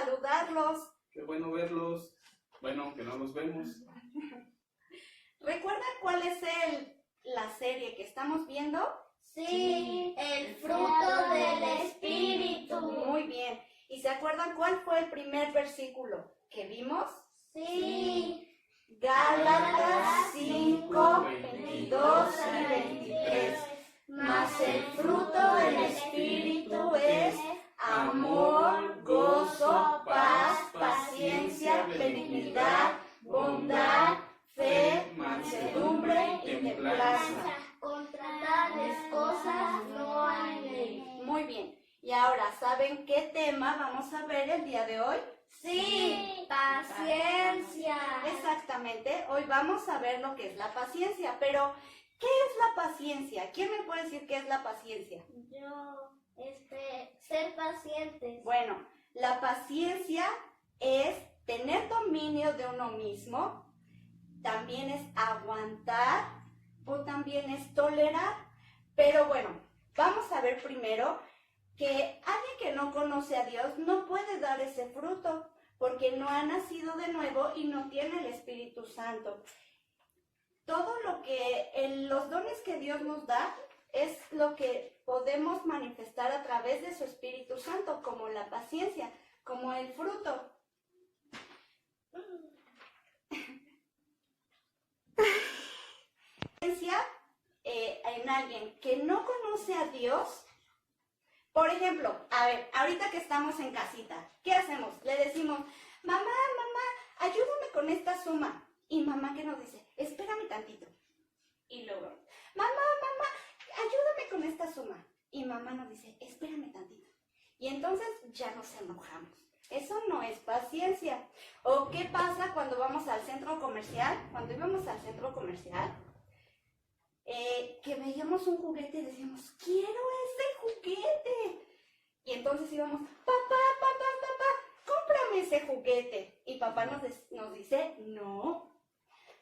saludarlos. Qué bueno verlos. Bueno, aunque no los vemos. ¿Recuerdan cuál es la serie que estamos viendo? Sí, el fruto del Espíritu. Muy bien. ¿Y se acuerdan cuál fue el primer versículo que vimos? Sí. Gálatas 5, 22 y 23. Mas el fruto del Espíritu es amor, gozo, paz, paciencia, benignidad, bondad, fe, mansedumbre y templanza. Contra tales cosas no hay ley. Muy bien. Y ahora, ¿saben qué tema vamos a ver el día de hoy? Sí, paciencia. Exactamente. Hoy vamos a ver lo que es la paciencia. Pero, ¿qué es la paciencia? ¿Quién me puede decir qué es la paciencia? Yo, ser pacientes. Bueno, la paciencia es tener dominio de uno mismo, también es aguantar o también es tolerar. Pero bueno, vamos a ver primero que alguien que no conoce a Dios no puede dar ese fruto porque no ha nacido de nuevo y no tiene el Espíritu Santo. Todo lo que, los dones que Dios nos da es lo que podemos manifestar a través de su Espíritu Santo, como la paciencia, como el fruto. En alguien que no conoce a Dios, por ejemplo, a ver, ahorita que estamos en casita, ¿qué hacemos? Le decimos, mamá, ayúdame con esta suma. Y mamá, ¿qué nos dice? Espérame tantito. Y luego, mamá, ayúdame con esta suma. Y mamá nos dice, espérame tantito. Y entonces ya nos enojamos. Eso no es paciencia. ¿O qué pasa cuando vamos al centro comercial? Cuando íbamos al centro comercial, que veíamos un juguete y decíamos, quiero ese juguete. Y entonces íbamos, papá, cómprame ese juguete. Y papá nos dice, no.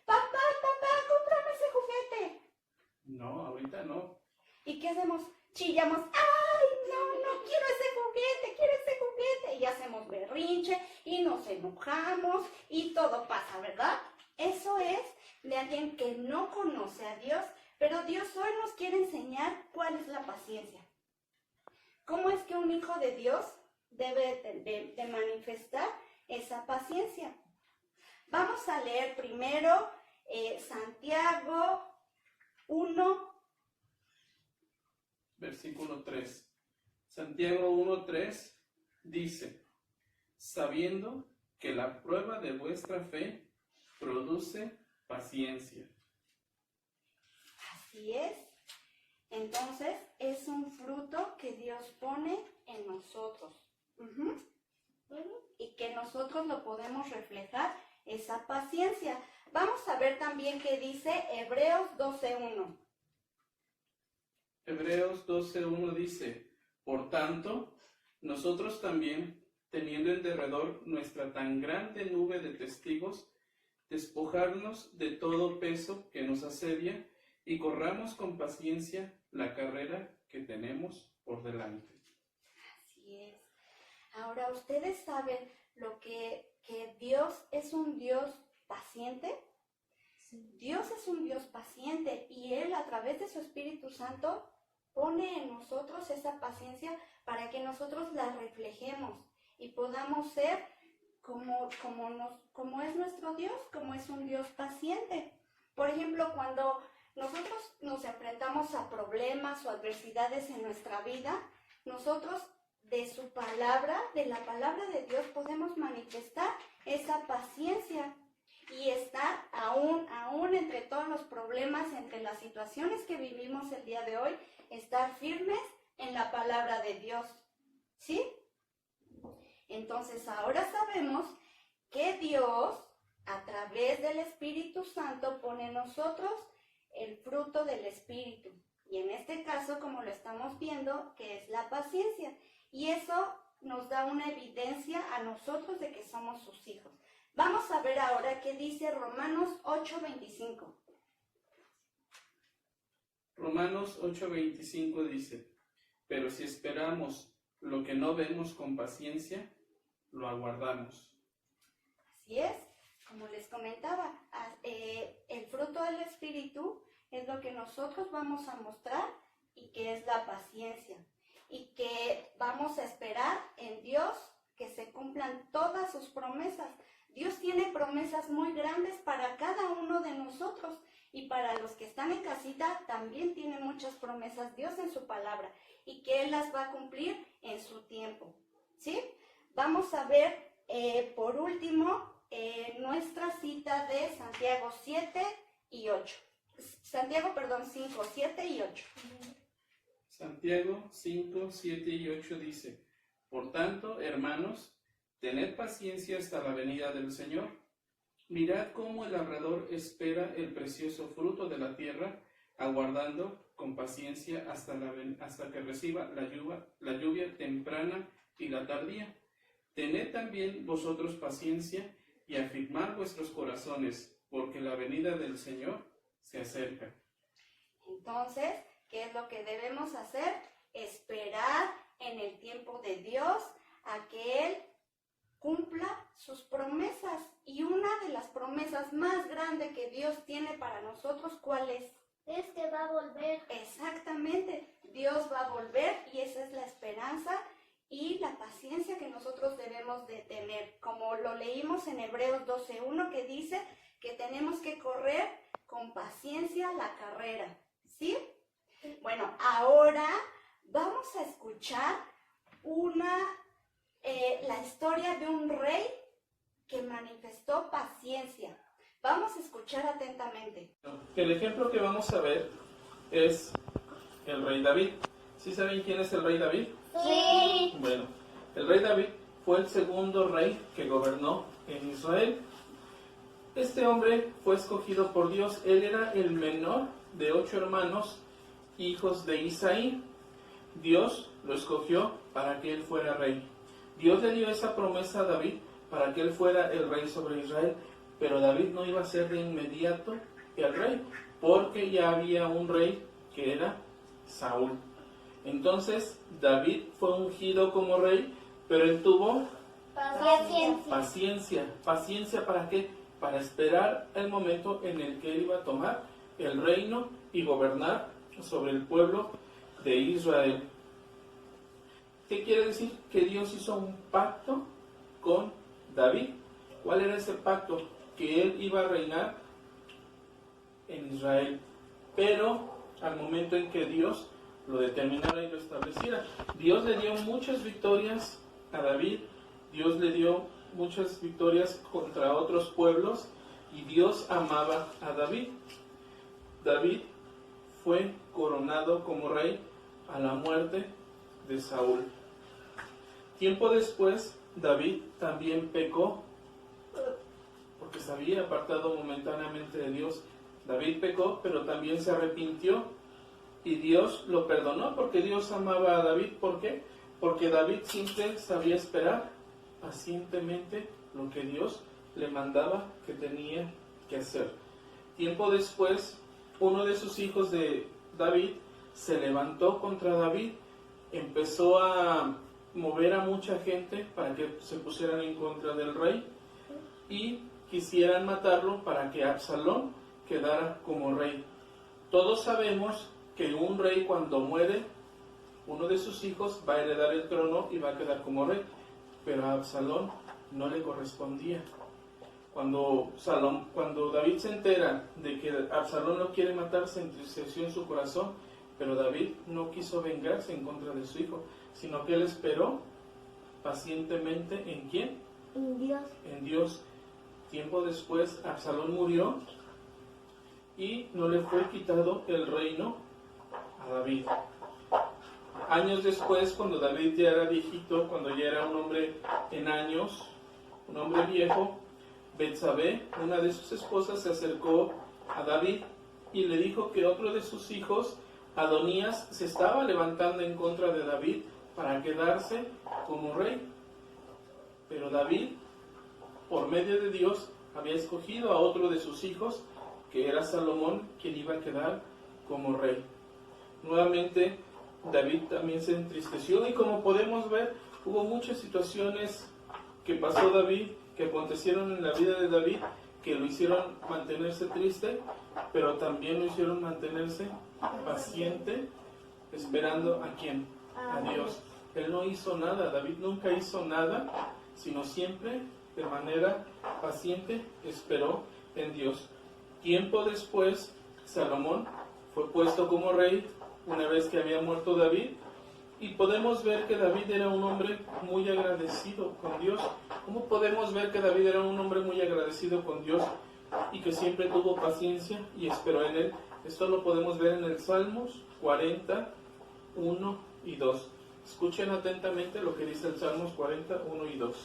Papá, cómprame ese juguete. No, ahorita no. ¿Y qué hacemos? Chillamos, ¡ay, no quiero ese juguete! Y hacemos berrinche y nos enojamos y todo pasa, ¿verdad? Eso es de alguien que no conoce a Dios, pero Dios hoy nos quiere enseñar cuál es la paciencia. ¿Cómo es que un hijo de Dios debe de manifestar esa paciencia? Vamos a leer primero Santiago 1. Versículo 3. Santiago 1:3 dice, sabiendo que la prueba de vuestra fe produce paciencia. Así es. Entonces, es un fruto que Dios pone en nosotros. Y que nosotros lo podemos reflejar, esa paciencia. Vamos a ver también qué dice Hebreos 12:1. Hebreos 12:1 dice, por tanto, nosotros también, teniendo en derredor nuestra tan grande nube de testigos, despojarnos de todo peso que nos asedia y corramos con paciencia la carrera que tenemos por delante. Así es. Ahora, ¿ustedes saben lo que Dios es un Dios paciente? Sí. Dios es un Dios paciente y Él a través de su Espíritu Santo pone en nosotros esa paciencia para que nosotros la reflejemos y podamos ser como es nuestro Dios, como es un Dios paciente. Por ejemplo, cuando nosotros nos enfrentamos a problemas o adversidades en nuestra vida, nosotros de su palabra, de la palabra de Dios, podemos manifestar esa paciencia y estar aún entre todos los problemas, entre las situaciones que vivimos el día de hoy, estar firmes en la palabra de Dios. ¿Sí? Entonces ahora sabemos que Dios, a través del Espíritu Santo, pone en nosotros el fruto del Espíritu. Y en este caso, como lo estamos viendo, que es la paciencia. Y eso nos da una evidencia a nosotros de que somos sus hijos. Vamos a ver ahora qué dice Romanos 8:25. Romanos 8:25 dice, pero si esperamos lo que no vemos con paciencia, lo aguardamos. Así es, como les comentaba, el fruto del Espíritu es lo que nosotros vamos a mostrar y que es la paciencia. Y que vamos a esperar en Dios que se cumplan todas sus promesas. Dios tiene promesas muy grandes para cada uno de nosotros y para los que están en casita también tiene muchas promesas Dios en su palabra y que Él las va a cumplir en su tiempo, ¿sí? Vamos a ver por último nuestra cita de Santiago 7 y 8. Santiago, 5, 7 y 8. Santiago 5, 7 y 8 dice: Por tanto, hermanos, tened paciencia hasta la venida del Señor. Mirad cómo el labrador espera el precioso fruto de la tierra, aguardando con paciencia hasta que reciba la lluvia temprana y la tardía. Tened también vosotros paciencia y afirmad vuestros corazones, porque la venida del Señor se acerca. Entonces, ¿qué es lo que debemos hacer? Esperar en el tiempo de Dios a que Él cumpla sus promesas. Y una de las promesas más grandes que Dios tiene para nosotros, ¿cuál es? Es que va a volver. Exactamente, Dios va a volver y esa es la esperanza y la paciencia que nosotros debemos de tener. Como lo leímos en Hebreos 12:1 que dice que tenemos que correr con paciencia la carrera, ¿sí? Bueno, ahora vamos a escuchar la historia de un rey que manifestó paciencia. Vamos a escuchar atentamente. El ejemplo que vamos a ver es el rey David. ¿Sí saben quién es el rey David? Sí. Bueno, el rey David fue el segundo rey que gobernó en Israel. Este hombre fue escogido por Dios. Él era el menor de 8 hermanos, hijos de Isaí. Dios lo escogió para que él fuera rey. Dios le dio esa promesa a David para que él fuera el rey sobre Israel, pero David no iba a ser de inmediato el rey, porque ya había un rey que era Saúl. Entonces David fue ungido como rey, pero él tuvo paciencia. ¿Paciencia para qué? Para esperar el momento en el que él iba a tomar el reino y gobernar sobre el pueblo de Israel. ¿Qué quiere decir? Que Dios hizo un pacto con David. ¿Cuál era ese pacto? Que él iba a reinar en Israel, pero al momento en que Dios lo determinara y lo estableciera. Dios le dio muchas victorias a David, Dios le dio muchas victorias contra otros pueblos y Dios amaba a David. David fue coronado como rey a la muerte de Saúl. Tiempo después, David también pecó porque se había apartado momentáneamente de Dios. David pecó, pero también se arrepintió y Dios lo perdonó porque Dios amaba a David. ¿Por qué? Porque David siempre sabía esperar pacientemente lo que Dios le mandaba que tenía que hacer. Tiempo después, uno de sus hijos de David se levantó contra David, empezó a mover a mucha gente para que se pusieran en contra del rey y quisieran matarlo para que Absalón quedara como rey. Todos sabemos que un rey, cuando muere, uno de sus hijos va a heredar el trono y va a quedar como rey, pero a Absalón no le correspondía. Cuando David se entera de que Absalón lo quiere matar, se entristeció en su corazón, pero David no quiso vengarse en contra de su hijo, sino que él esperó pacientemente ¿en quién? En Dios. En Dios. Tiempo después, Absalón murió y no le fue quitado el reino a David. Años después, cuando David ya era viejito, cuando ya era un hombre en años, un hombre viejo, Betsabé, una de sus esposas, se acercó a David y le dijo que otro de sus hijos, Adonías, se estaba levantando en contra de David para quedarse como rey. Pero David, por medio de Dios, había escogido a otro de sus hijos, que era Salomón, quien iba a quedar como rey. Nuevamente, David también se entristeció y como podemos ver, hubo muchas situaciones que pasó David, que acontecieron en la vida de David, que lo hicieron mantenerse triste, pero también lo hicieron mantenerse paciente, esperando ¿a quién? A Dios. Él no hizo nada, David nunca hizo nada, sino siempre de manera paciente esperó en Dios. Tiempo después, Salomón fue puesto como rey una vez que había muerto David, y podemos ver que David era un hombre muy agradecido con Dios. ¿Cómo podemos ver que David era un hombre muy agradecido con Dios y que siempre tuvo paciencia y esperó en Él? Esto lo podemos ver en el Salmos 40, 1 y 2. Escuchen atentamente lo que dice el Salmos 40, 1 y 2.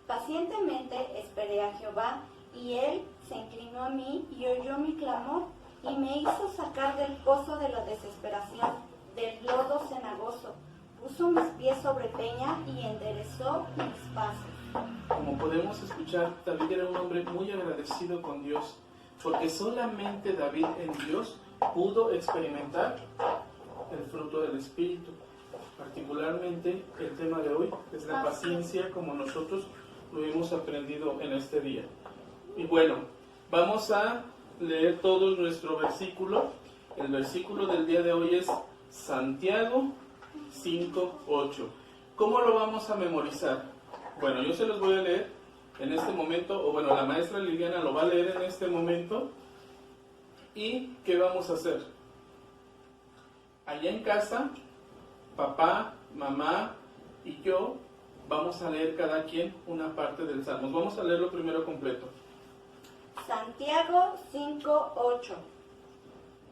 Pacientemente esperé a Jehová, y Él se inclinó a mí y oyó mi clamor, y me hizo sacar del pozo de la desesperación, del lodo cenagoso. Puso mis pies sobre peña y enderezó mis pasos. Como podemos escuchar, David era un hombre muy agradecido con Dios, porque solamente David en Dios pudo experimentar el fruto del Espíritu. Particularmente el tema de hoy es la paciencia, como nosotros lo hemos aprendido en este día. Y bueno, vamos a leer todo nuestro versículo. El versículo del día de hoy es Santiago 5:8. ¿Cómo lo vamos a memorizar? Bueno, yo se los voy a leer en este momento, o bueno, la maestra Liliana lo va a leer en este momento. ¿Y qué vamos a hacer? Allá en casa, papá, mamá y yo vamos a leer cada quien una parte del Salmos. Vamos a leerlo primero completo. Santiago 5:8.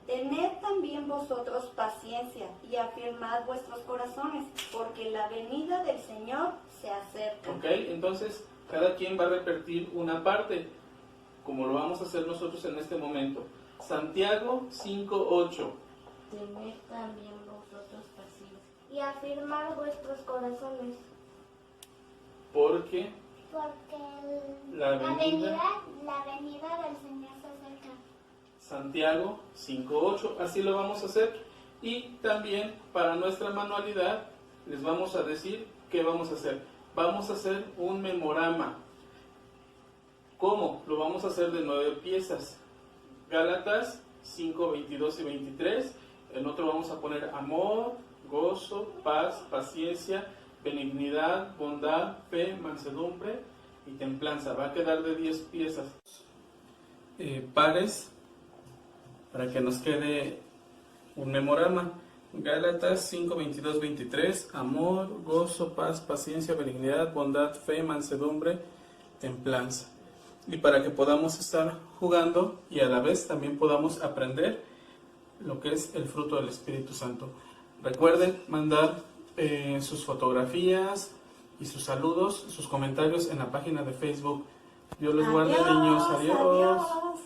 Tened también vosotros paciencia y afirmad vuestros corazones, porque la venida del Señor se acerca. Ok, entonces cada quien va a repetir una parte, como lo vamos a hacer nosotros en este momento. Santiago 5:8. Tened también vosotros paciencia y afirmad vuestros corazones. Porque la venida del Señor se acerca. Santiago 5:8, así lo vamos a hacer. Y también para nuestra manualidad les vamos a decir qué vamos a hacer. Vamos a hacer un memorama. ¿Cómo? Lo vamos a hacer de 9 piezas. Gálatas 5, 22 y 23. En otro vamos a poner amor, gozo, paz, paciencia, benignidad, bondad, fe, mansedumbre y templanza. Va a quedar de 10 piezas. Pares, para que nos quede un memorama. Gálatas 5, 22, 23. Amor, gozo, paz, paciencia, benignidad, bondad, fe, mansedumbre, templanza. Y para que podamos estar jugando y a la vez también podamos aprender lo que es el fruto del Espíritu Santo. Recuerden mandar sus fotografías y sus saludos, sus comentarios en la página de Facebook. Dios los guarde, niños. Adiós. Adiós.